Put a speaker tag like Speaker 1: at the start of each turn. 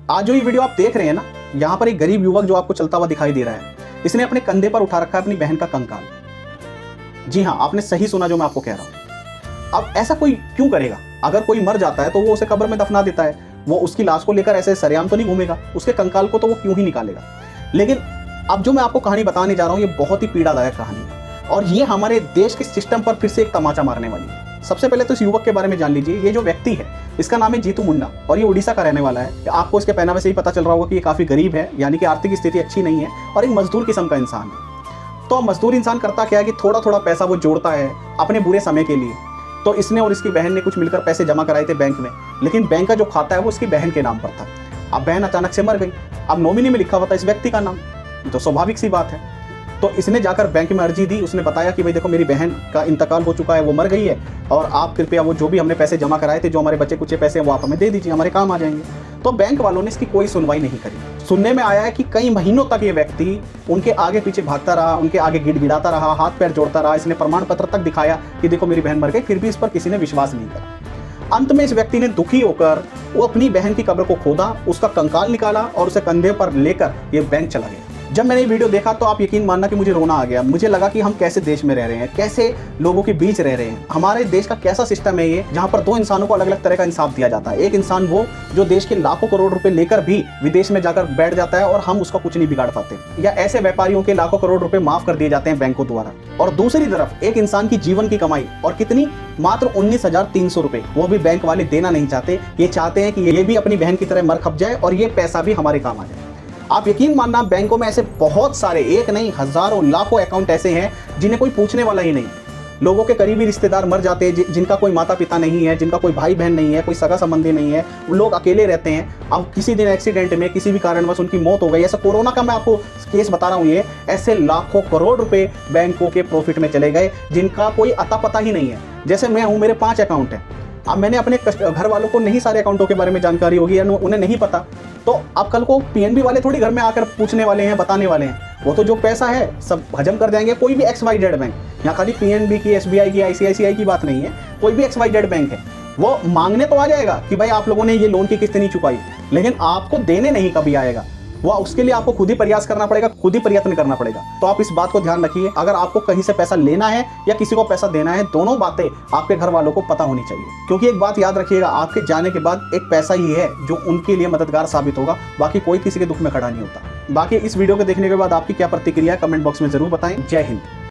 Speaker 1: आज जो ये वीडियो आप देख रहे हैं ना, यहाँ पर एक गरीब युवक जो आपको चलता हुआ दिखाई दे रहा है, इसने अपने कंधे पर उठा रखा है अपनी बहन का कंकाल। जी हाँ, आपने सही सुना जो मैं आपको कह रहा हूँ। अब ऐसा कोई क्यों करेगा? अगर कोई मर जाता है तो वो उसे कब्र में दफना देता है, वो उसकी लाश को लेकर ऐसे सरेआम तो नहीं घूमेगा, उसके कंकाल को तो वो क्यों ही निकालेगा। लेकिन अब जो मैं आपको कहानी बताने जा रहा हूँ, ये बहुत ही पीड़ादायक कहानी है और ये हमारे देश के सिस्टम पर फिर से एक तमाचा मारने वाली है। सबसे पहले तो इस युवक के बारे में जान लीजिए। ये जो व्यक्ति है, इसका नाम है जीतू मुंडा और ये उड़ीसा का रहने वाला है। आपको इसके पहनावे से ही पता चल रहा होगा कि ये काफ़ी गरीब है, यानी कि आर्थिक स्थिति अच्छी नहीं है और एक मजदूर किस्म का इंसान है। तो मजदूर इंसान करता क्या है कि थोड़ा थोड़ा पैसा वो जोड़ता है अपने बुरे समय के लिए। तो इसने और इसकी बहन ने कुछ मिलकर पैसे जमा कराए थे बैंक में, लेकिन बैंक का जो खाता है वो इसकी बहन के नाम पर था। अब बहन अचानक से मर गई। अब नॉमिनी में लिखा हुआ था इस व्यक्ति का नाम, तो स्वाभाविक सी बात है। तो इसने जाकर बैंक में अर्जी दी। उसने बताया कि भाई देखो, मेरी बहन का इंतकाल हो चुका है, वो मर गई है और आप कृपया वो जो भी हमने पैसे जमा कराए थे, जो हमारे बच्चे कुछ पैसे वो आप हमें दे दीजिए, हमारे काम आ जाएंगे। तो बैंक वालों ने इसकी कोई सुनवाई नहीं करी। सुनने में आया है कि कई महीनों तक ये व्यक्ति उनके आगे पीछे भागता रहा, उनके आगे गिड़गिड़ाता रहा, हाथ पैर जोड़ता रहा। इसने प्रमाण पत्र तक दिखाया कि देखो मेरी बहन मर गई, फिर भी इस पर किसी ने विश्वास नहीं करा। अंत में इस व्यक्ति ने दुखी होकर वो अपनी बहन की कब्र को खोदा, उसका कंकाल निकाला और उसे कंधे पर लेकर ये बैंक चला गया। जब मैंने ये वीडियो देखा तो आप यकीन मानना कि मुझे रोना आ गया। मुझे लगा कि हम कैसे देश में रह रहे हैं, कैसे लोगों के बीच रह रहे हैं। हमारे देश का कैसा सिस्टम है ये, जहाँ पर दो इंसानों को अलग अलग तरह का इंसाफ दिया जाता है। एक इंसान वो जो देश के लाखों करोड़ रुपए लेकर भी विदेश में जाकर बैठ जाता है और हम उसका कुछ नहीं बिगाड़ पाते, या ऐसे व्यापारियों के लाखों करोड़ रुपए माफ कर दिए जाते हैं बैंकों द्वारा। और दूसरी तरफ एक इंसान की जीवन की कमाई, और कितनी, मात्र 19,300 रुपए, वो भी बैंक वाले देना नहीं चाहते। ये चाहते हैं कि ये भी अपनी बहन की तरह मर खप जाए और ये पैसा भी हमारे काम आ जाए। आप यकीन मानना, बैंकों में ऐसे बहुत सारे, एक नहीं हजारों लाखों अकाउंट ऐसे हैं जिन्हें कोई पूछने वाला ही नहीं। लोगों के करीबी रिश्तेदार मर जाते हैं, जिनका कोई माता पिता नहीं है, जिनका कोई भाई बहन नहीं है, कोई सगा संबंधी नहीं है, वो लोग अकेले रहते हैं। अब किसी दिन एक्सीडेंट में किसी भी कारणवश उनकी मौत हो गई, ऐसा कोरोना का मैं आपको केस बता रहा हूँ, ये ऐसे लाखों करोड़ रुपए बैंकों के प्रॉफिट में चले गए जिनका कोई अता पता ही नहीं है। जैसे मैं हूँ, मेरे 5 अकाउंट हैं। अब मैंने अपने घर वालों को नहीं सारे अकाउंटों के बारे में जानकारी होगी या उन्हें नहीं पता, तो अब कल को पीएनबी वाले थोड़ी घर में आकर पूछने वाले हैं, बताने वाले हैं। वो तो जो पैसा है सब हजम कर जाएंगे। कोई भी XYZ बैंक, यहाँ खाली पीएनबी की, SBI की, ICICI की बात नहीं है, कोई भी XYZ बैंक है, वो मांगने तो आ जाएगा कि भाई आप लोगों ने ये लोन की किस्त नहीं चुकाई, लेकिन आपको देने नहीं कभी आएगा। वो उसके लिए आपको खुद ही प्रयास करना पड़ेगा, खुद ही प्रयत्न करना पड़ेगा। तो आप इस बात को ध्यान रखिए, अगर आपको कहीं से पैसा लेना है या किसी को पैसा देना है, दोनों बातें आपके घर वालों को पता होनी चाहिए। क्योंकि एक बात याद रखिएगा, आपके जाने के बाद एक पैसा ही है जो उनके लिए मददगार साबित होगा, बाकी कोई किसी के दुख में खड़ा नहीं होता। बाकी इस वीडियो को देखने के बाद आपकी क्या प्रतिक्रिया है, कमेंट बॉक्स में जरूर बताएं। जय हिंद।